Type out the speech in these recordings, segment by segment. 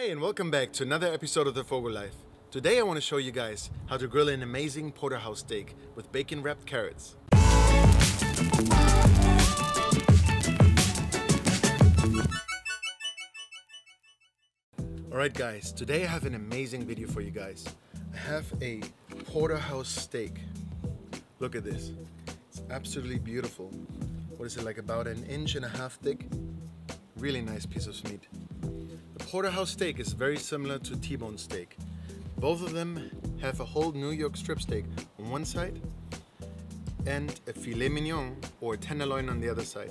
Hey, and welcome back to another episode of the FOGO Life. Today I want to show you guys how to grill an amazing porterhouse steak with bacon wrapped carrots. Alright guys, today I have an amazing video for you guys. I have a porterhouse steak. Look at this. It's absolutely beautiful. What is it, like about 1.5 inches thick? Really nice piece of meat. The porterhouse steak is very similar to T-bone steak. Both of them have a whole New York strip steak on one side and a filet mignon or tenderloin on the other side.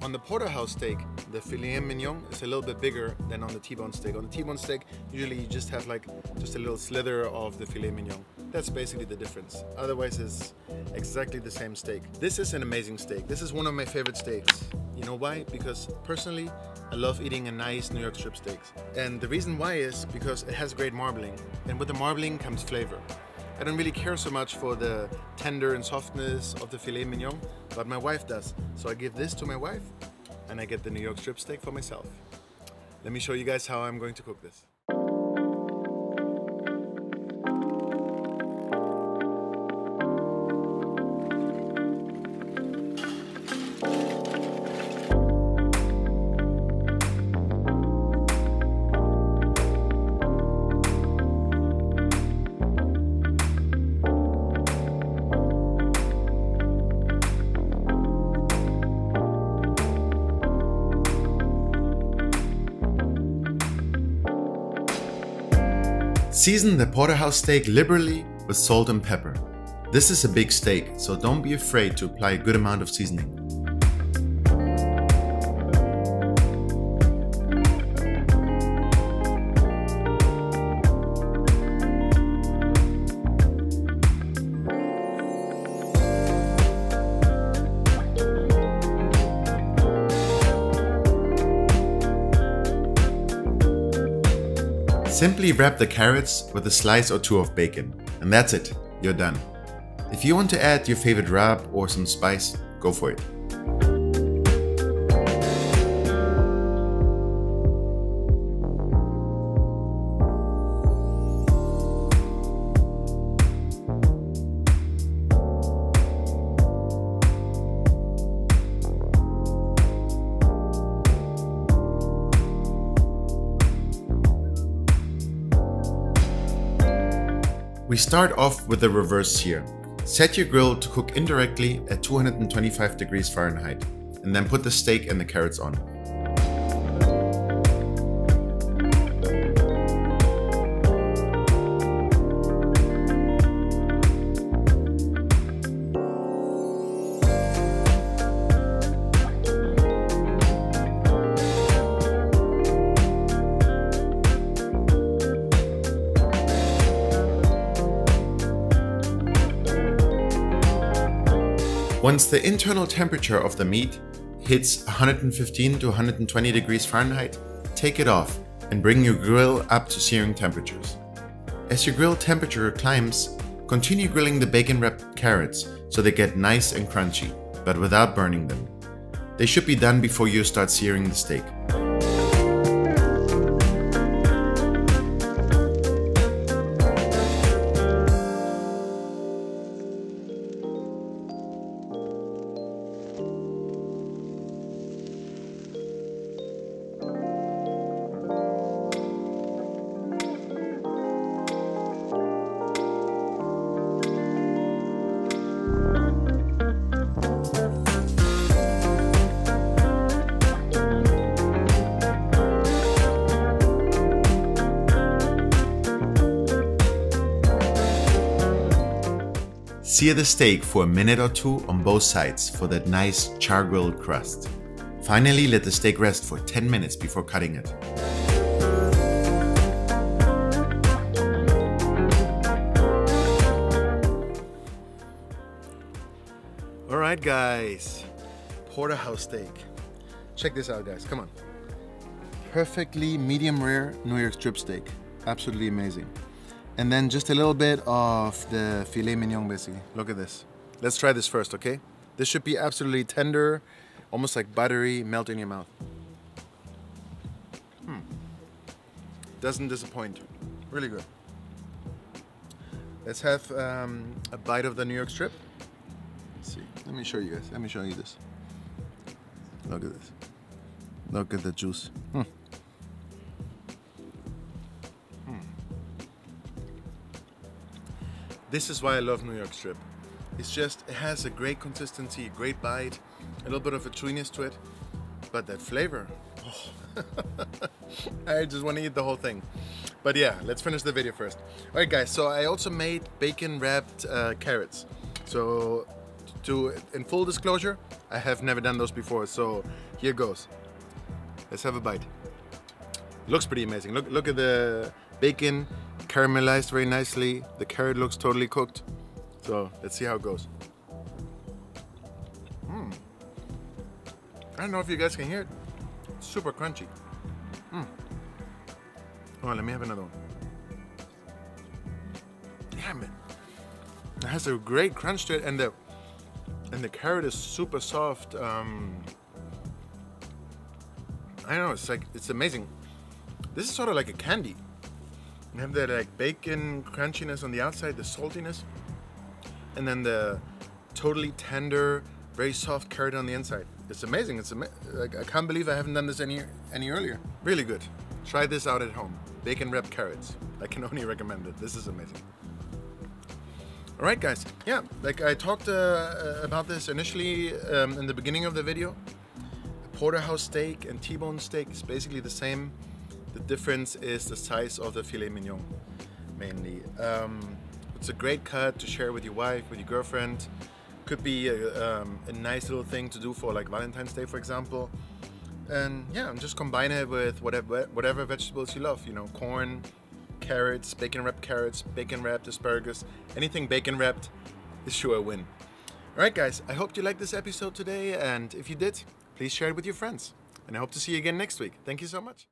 On the porterhouse steak, the filet mignon is a little bit bigger than on the T-bone steak. On the T-bone steak, usually you just have like just a little slither of the filet mignon. That's basically the difference. Otherwise, it's exactly the same steak. This is an amazing steak. This is one of my favorite steaks. You know why? Because personally, I love eating a nice New York strip steaks. And the reason why is because it has great marbling. And with the marbling comes flavor. I don't really care so much for the tender and softness of the filet mignon, but my wife does. So I give this to my wife and I get the New York strip steak for myself. Let me show you guys how I'm going to cook this. Season the porterhouse steak liberally with salt and pepper. This is a big steak, so don't be afraid to apply a good amount of seasoning. Simply wrap the carrots with a slice or two of bacon, and that's it, you're done. If you want to add your favorite rub or some spice, go for it. We start off with the reverse sear. Set your grill to cook indirectly at 225 degrees Fahrenheit, and then put the steak and the carrots on. Once the internal temperature of the meat hits 115 to 120 degrees Fahrenheit, take it off and bring your grill up to searing temperatures. As your grill temperature climbs, continue grilling the bacon wrapped carrots so they get nice and crunchy, but without burning them. They should be done before you start searing the steak. Sear the steak for a minute or two on both sides for that nice char-grilled crust. Finally, let the steak rest for 10 minutes before cutting it. Alright guys, porterhouse steak. Check this out guys, come on. Perfectly medium rare New York strip steak. Absolutely amazing. And then just a little bit of the filet mignon basically. Look at this. Let's try this first, okay? This should be absolutely tender, almost like buttery, melt in your mouth. Doesn't disappoint. Really good. Let's have a bite of the New York strip. Let's see. Let me show you guys. Let me show you this. Look at this. Look at the juice. This is why I love New York strip. It's just, it has a great consistency, a great bite, a little bit of a chewiness to it, but that flavor, oh. I just want to eat the whole thing. But yeah, let's finish the video first. All right guys, so I also made bacon wrapped carrots. So in full disclosure, I have never done those before, so here goes. Let's have a bite. Looks pretty amazing. Look at the bacon, caramelized very nicely. The carrot looks totally cooked. So let's see how it goes. I don't know if you guys can hear it. It's super crunchy. Oh, let me have another one. Damn it. It has a great crunch to it, and the carrot is super soft. I don't know, it's amazing. This is sort of like a candy. You have that like bacon crunchiness on the outside, the saltiness, and then the totally tender, very soft carrot on the inside. It's amazing. Like, I can't believe I haven't done this any earlier. Really good. Try this out at home. Bacon wrapped carrots. I can only recommend it. This is amazing. All right, guys. Yeah, like I talked about this initially in the beginning of the video. Porterhouse steak and T-bone steak is basically the same. The difference is the size of the filet mignon, mainly. It's a great cut to share with your wife, with your girlfriend. Could be a nice little thing to do for like Valentine's Day, for example. And yeah, just combine it with whatever vegetables you love. You know, corn, carrots, bacon wrapped asparagus. Anything bacon wrapped is sure a win. All right, guys. I hope you liked this episode today, and if you did, please share it with your friends. And I hope to see you again next week. Thank you so much.